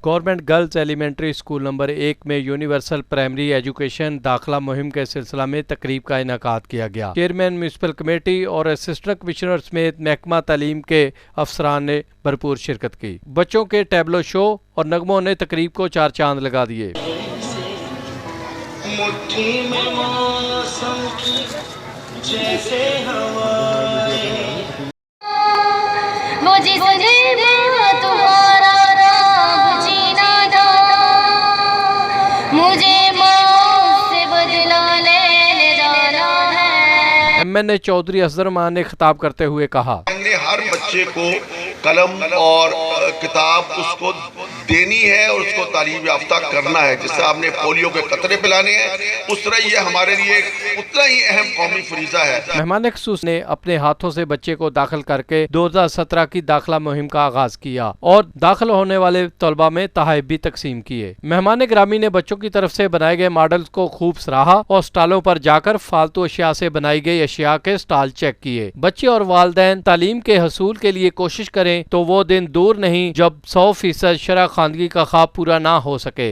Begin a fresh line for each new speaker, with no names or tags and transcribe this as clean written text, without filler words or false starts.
Government girls elementary school number 1 में universal primary education दाखिला मुहिम के सिलसिला में तकरीब का इनेकाद किया गया। चेयरमैन म्यूनिसिपल कमेटी और असिस्टेंट कमिश्नर समेत महकमा तालीम के अफसरान ने भरपूर शिरकत की। बच्चों के टैबलो शो और नगमों ने तकरीब को चार चांद लगा दिए।
मुट्ठी में मौसम की जैसे हवाएं
MNA चौधरी अजहर मान ने खिताब करते हुए कहा,
हमने हर बच्चे को कलम और किताब उसको देनी है और उसको तालीम याफ्ता करना है। जिससे आपने पोलियो के कतरे पिलाने हैं, उस तरह ये हमारे लिए उतना ही अहम कौमी फरीजा है।
मेहमान खुसूस ने अपने हाथों से बच्चे को दाखिल करके 2017 की दाखिला मुहिम का आगाज किया और दाखिल होने वाले तलबा में तोहफे भी तकसीम किए। मेहमान ग्रामी ने बच्चों की तरफ से बनाए गए मॉडल्स को खूब सराहा और स्टॉलों पर जाकर फालतू अशिया से बनाई गई अशिया के स्टॉल चेक किए। बच्चे और वालिदैन तालीम के हसूल के लिए कोशिश करें तो वो दिन दूर नहीं जब 100% शरह खानगी का ख्वाब पूरा ना हो सके।